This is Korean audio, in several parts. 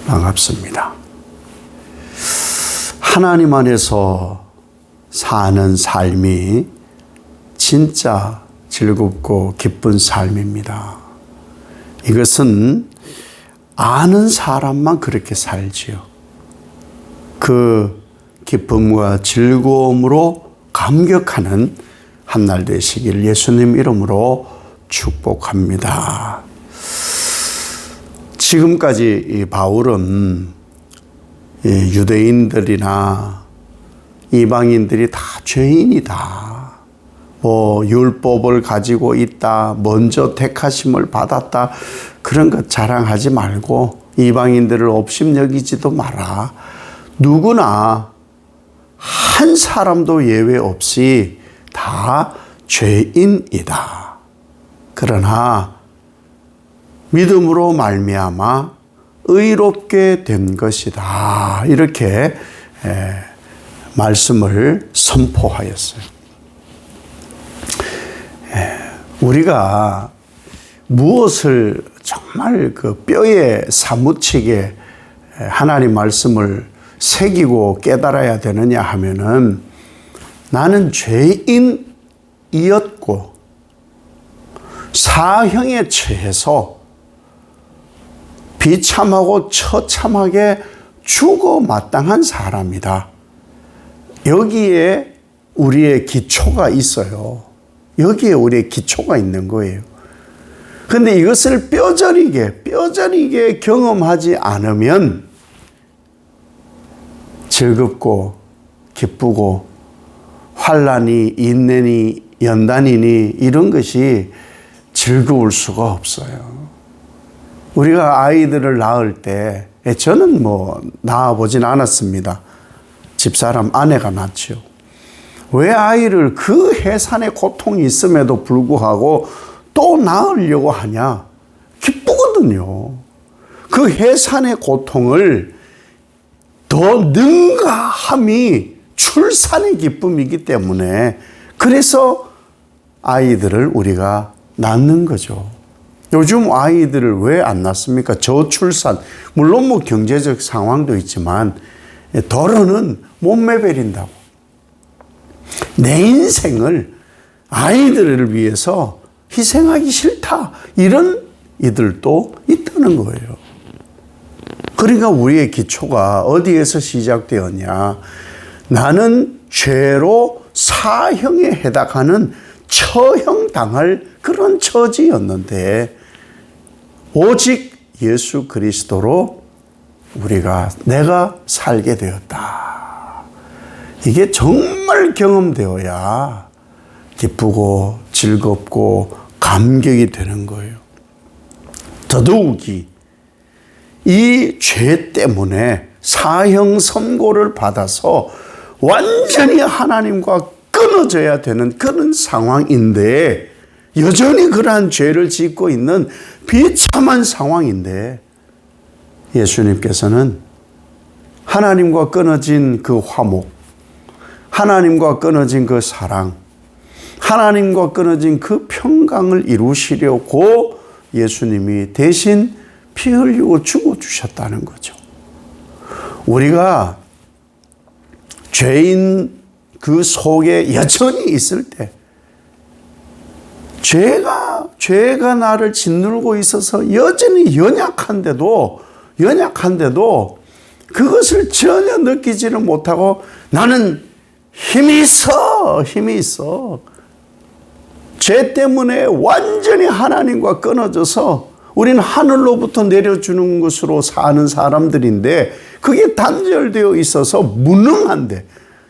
반갑습니다. 하나님 안에서 사는 삶이 진짜 즐겁고 기쁜 삶입니다. 이것은 아는 사람만 그렇게 살지요. 그 기쁨과 즐거움으로 감격하는 한날 되시길 예수님 이름으로 축복합니다. 지금까지 이 바울은 유대인들이나 이방인들이 다 죄인이다. 율법을 가지고 있다. 먼저 택하심을 받았다. 그런 것 자랑하지 말고 이방인들을 업신여기지도 마라. 누구나 한 사람도 예외 없이 다 죄인이다. 그러나 믿음으로 말미암아 의롭게 된 것이다. 이렇게 말씀을 선포하였어요. 우리가 무엇을 정말 그 뼈에 사무치게 하나님 말씀을 새기고 깨달아야 되느냐 하면은 나는 죄인이었고 사형에 처해서 비참하고 처참하게 죽어 마땅한 사람이다. 여기에 우리의 기초가 있어요. 여기에 우리의 기초가 있는 거예요. 근데 이것을 뼈저리게 경험하지 않으면 즐겁고 기쁘고 환난이 인내니 연단이니 이런 것이 즐거울 수가 없어요. 우리가 아이들을 낳을 때 저는 낳아보진 않았습니다. 집사람 아내가 낳죠. 왜 아이를 그 해산의 고통이 있음에도 불구하고 또 낳으려고 하냐? 기쁘거든요. 그 해산의 고통을 더 능가함이 출산의 기쁨이기 때문에 그래서 아이들을 우리가 낳는 거죠. 요즘 아이들을 왜 안 낳습니까? 저출산. 물론 경제적 상황도 있지만 더러는 못 매버린다고. 내 인생을 아이들을 위해서 희생하기 싫다. 이런 이들도 있다는 거예요. 그러니까 우리의 기초가 어디에서 시작되었냐? 나는 죄로 사형에 해당하는 처형당할 그런 처지였는데 오직 예수 그리스도로 내가 살게 되었다. 이게 정말 경험되어야 기쁘고 즐겁고 감격이 되는 거예요. 더더욱이 이 죄 때문에 사형 선고를 받아서 완전히 하나님과 끊어져야 되는 그런 상황인데 여전히 그러한 죄를 짓고 있는 비참한 상황인데 예수님께서는 하나님과 끊어진 그 화목, 하나님과 끊어진 그 사랑, 하나님과 끊어진 그 평강을 이루시려고 예수님이 대신 피 흘리고 죽어주셨다는 거죠. 우리가 죄인 그 속에 여전히 있을 때 죄가 나를 짓누르고 있어서 여전히 연약한데도 그것을 전혀 느끼지를 못하고 나는 힘이 있어. 죄 때문에 완전히 하나님과 끊어져서 우리는 하늘로부터 내려주는 것으로 사는 사람들인데 그게 단절되어 있어서 무능한데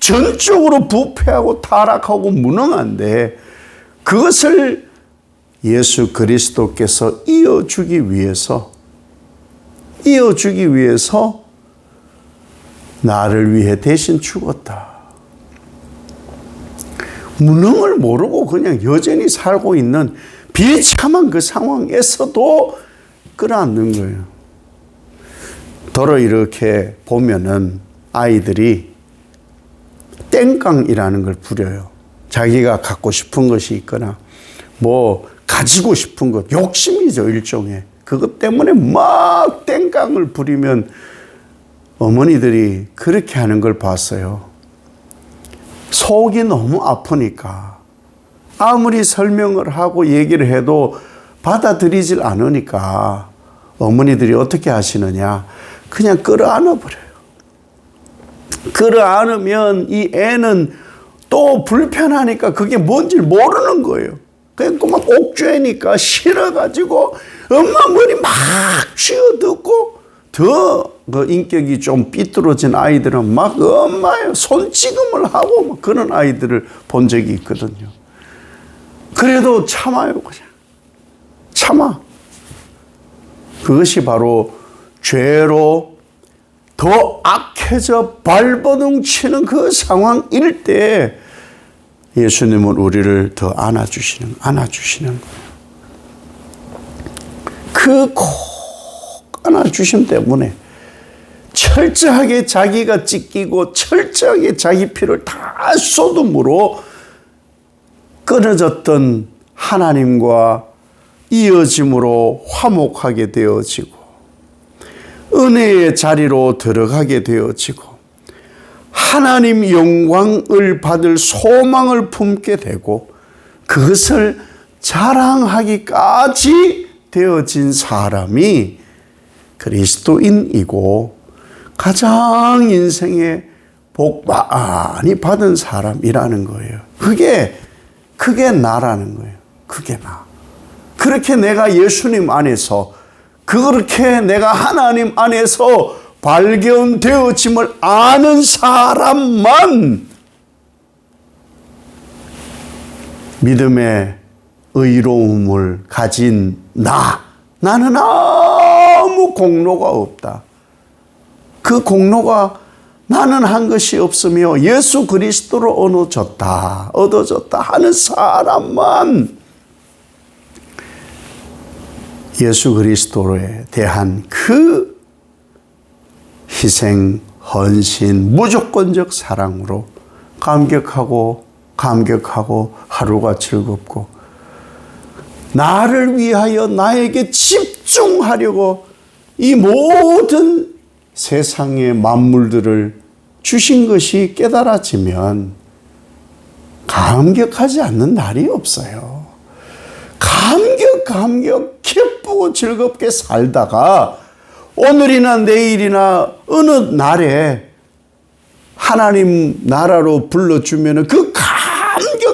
전적으로 부패하고 타락하고 무능한데 그것을 예수 그리스도께서 이어주기 위해서 나를 위해 대신 죽었다. 무능을 모르고 그냥 여전히 살고 있는 비참한 그 상황에서도 끌어안는 거예요. 더러 이렇게 보면은 아이들이 땡깡이라는 걸 부려요. 자기가 갖고 싶은 것이 있거나 가지고 싶은 것, 욕심이죠, 일종의. 그것 때문에 막 땡깡을 부리면 어머니들이 그렇게 하는 걸 봤어요. 속이 너무 아프니까 아무리 설명을 하고 얘기를 해도 받아들이질 않으니까 어머니들이 어떻게 하시느냐, 그냥 끌어안아 버려요. 끌어안으면 이 애는 또 불편하니까 그게 뭔지 모르는 거예요. 그러니까 막 옥죄니까 싫어가지고 엄마 머리 막 쥐어듣고, 더 그 인격이 좀 삐뚤어진 아이들은 막 엄마의 손찌검을 하고 막 그런 아이들을 본 적이 있거든요. 그래도 참아요. 그냥 참아. 그것이 바로 죄로 더 악해져 발버둥 치는 그 상황일 때 예수님은 우리를 더 안아주시는 거예요. 그 꼭 안아주심 때문에 철저하게 자기가 찢기고 철저하게 자기 피를 다 쏟음으로 끊어졌던 하나님과 이어짐으로 화목하게 되어지고 은혜의 자리로 들어가게 되어지고 하나님 영광을 받을 소망을 품게 되고 그것을 자랑하기까지 되어진 사람이 그리스도인이고 가장 인생에 복 많이 받은 사람이라는 거예요. 그게 나라는 거예요. 그게 나. 그렇게 내가 예수님 안에서, 그렇게 내가 하나님 안에서 발견되어짐을 아는 사람만 믿음의 의로움을 가진 나는 아무 공로가 없다. 그 공로가 나는 한 것이 없으며 예수 그리스도로 얻어졌다 하는 사람만 예수 그리스도에 대한 그 희생, 헌신, 무조건적 사랑으로 감격하고 하루가 즐겁고 나를 위하여 나에게 집중하려고 이 모든 세상의 만물들을 주신 것이 깨달아지면 감격하지 않는 날이 없어요. 기쁘고 즐겁게 살다가 오늘이나 내일이나 어느 날에 하나님 나라로 불러주면 그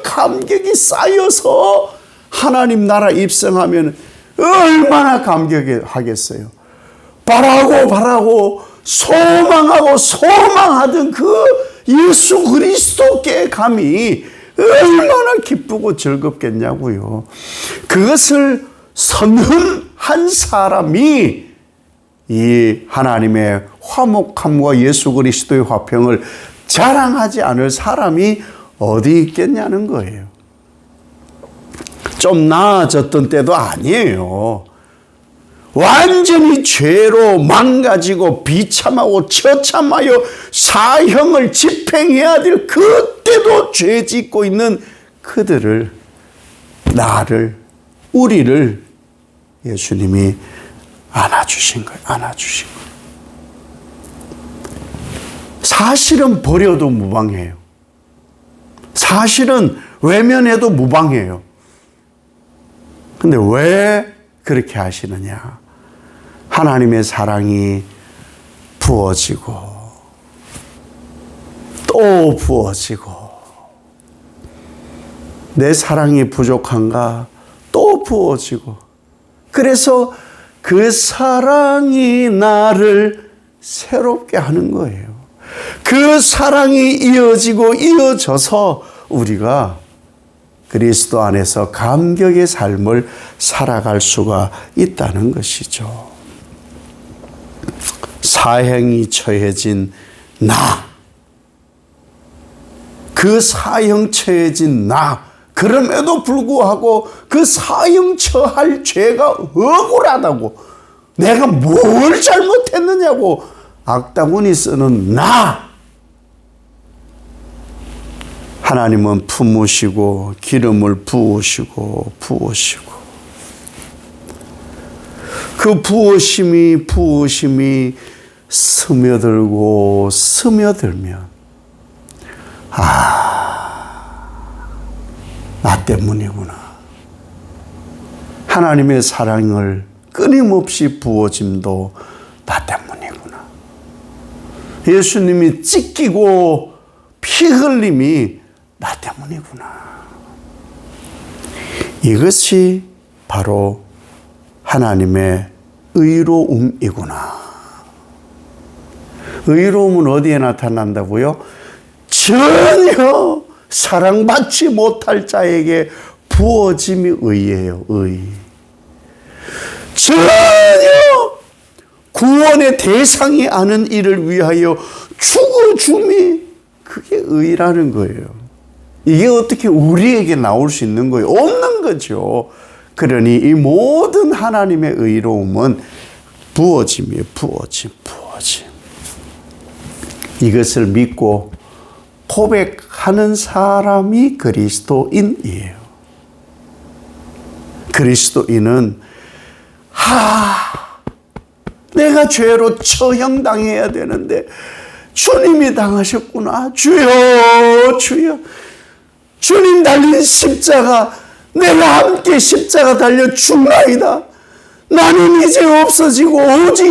감격이 쌓여서 하나님 나라 입성하면 얼마나 감격하겠어요. 바라고 소망하던 그 예수 그리스도께 감히 얼마나 기쁘고 즐겁겠냐고요. 그것을 선언한 사람이 이 하나님의 화목함과 예수 그리스도의 화평을 자랑하지 않을 사람이 어디 있겠냐는 거예요. 좀 나아졌던 때도 아니에요. 완전히 죄로 망가지고 비참하고 처참하여 사형을 집행해야 될 그때도 죄 짓고 있는 그들을, 우리를 예수님이 안아주신 거예요. 사실은 버려도 무방해요. 사실은 외면해도 무방해요. 근데 왜 그렇게 하시느냐? 하나님의 사랑이 부어지고 또 부어지고 내 사랑이 부족한가? 또 부어지고 그래서 그 사랑이 나를 새롭게 하는 거예요. 그 사랑이 이어져서 우리가 그리스도 안에서 감격의 삶을 살아갈 수가 있다는 것이죠. 사형이 처해진 그 사형 처해진 그럼에도 불구하고 그 사형 처할 죄가 억울하다고, 내가 뭘 잘못했느냐고 악다구니 쓰는 하나님은 품으시고 기름을 부으시고 그 부어심이 스며들고 스며들면 나 때문이구나. 하나님의 사랑을 끊임없이 부어짐도 나 때문이구나. 예수님이 찢기고 피 흘림이 나 때문이구나. 이것이 바로 하나님의 의로움이구나. 의로움은 어디에 나타난다고요? 전혀 사랑받지 못할 자에게 부어짐이 의예요. 의. 전혀 구원의 대상이 아닌 이를 위하여 죽어줌이 그게 의라는 거예요. 이게 어떻게 우리에게 나올 수 있는 거예요? 없는 거죠. 그러니 이 모든 하나님의 의로움은 부어짐이에요. 부어짐. 이것을 믿고 고백하는 사람이 그리스도인이에요. 그리스도인은 내가 죄로 처형당해야 되는데 주님이 당하셨구나. 주여 주님 달린 십자가 내가 함께 십자가 달려 죽나이다. 나는 이제 없어지고 오직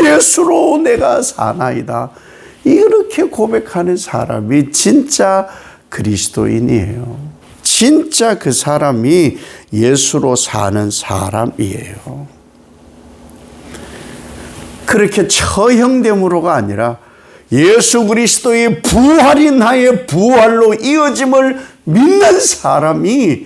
예수로 내가 사나이다. 이렇게 고백하는 사람이 진짜 그리스도인이에요. 진짜 그 사람이 예수로 사는 사람이에요. 그렇게 처형됨으로가 아니라 예수 그리스도의 부활이 나의 부활로 이어짐을 믿는 사람이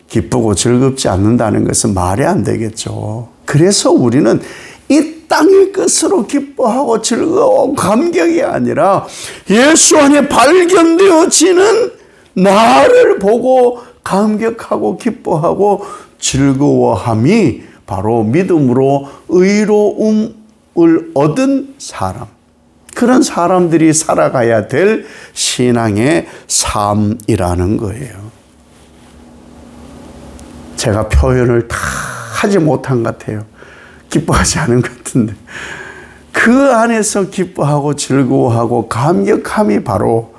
기쁘고 즐겁지 않는다는 것은 말이 안 되겠죠. 그래서 우리는 이 땅의 것으로 기뻐하고 즐거워 감격이 아니라 예수 안에 발견되어지는 나를 보고 감격하고 기뻐하고 즐거워함이 바로 믿음으로 의로움을 얻은 사람, 그런 사람들이 살아가야 될 신앙의 삶이라는 거예요. 제가 표현을 다 하지 못한 것 같아요. 기뻐하지 않은 것 같은데 그 안에서 기뻐하고 즐거워하고 감격함이 바로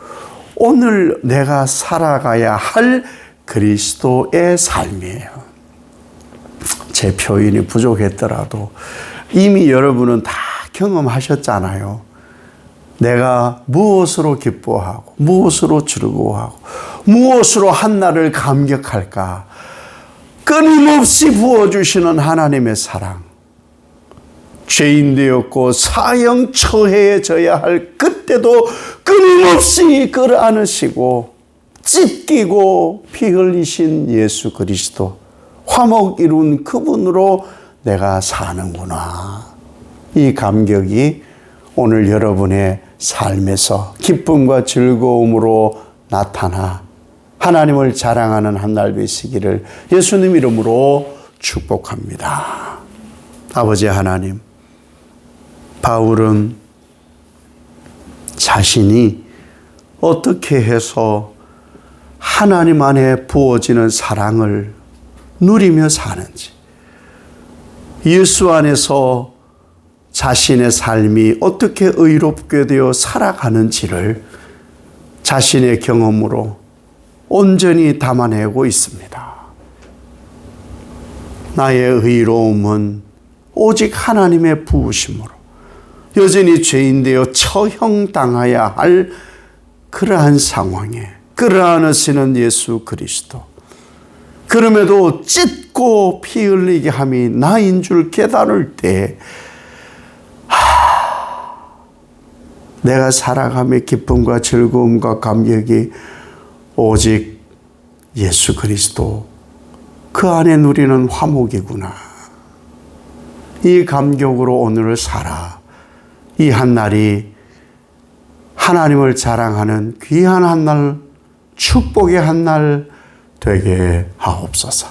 오늘 내가 살아가야 할 그리스도의 삶이에요. 제 표현이 부족했더라도 이미 여러분은 다 경험하셨잖아요. 내가 무엇으로 기뻐하고 무엇으로 즐거워하고 무엇으로 한날을 감격할까? 끊임없이 부어주시는 하나님의 사랑. 죄인 되었고 사형 처해져야 할 그때도 끊임없이 끌어안으시고 찢기고 피 흘리신 예수 그리스도, 화목 이룬 그분으로 내가 사는구나. 이 감격이 오늘 여러분의 삶에서 기쁨과 즐거움으로 나타나 하나님을 자랑하는 한 날 되시기를 예수님 이름으로 축복합니다. 아버지 하나님, 바울은 자신이 어떻게 해서 하나님 안에 부어지는 사랑을 누리며 사는지, 예수 안에서 자신의 삶이 어떻게 의롭게 되어 살아가는지를 자신의 경험으로 온전히 담아내고 있습니다. 나의 의로움은 오직 하나님의 부으심으로 여전히 죄인 되어 처형당해야 할 그러한 상황에 끌어안으시는 예수 그리스도, 그럼에도 찢고 피 흘리게 함이 나인 줄 깨달을 때 내가 살아감의 기쁨과 즐거움과 감격이 오직 예수 그리스도 그 안에 누리는 화목이구나. 이 감격으로 오늘을 살아 이 한날이 하나님을 자랑하는 귀한 한날, 축복의 한날 되게 하옵소서.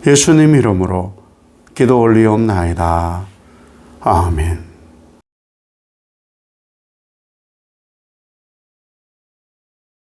예수님 이름으로 기도 올리옵나이다. 아멘.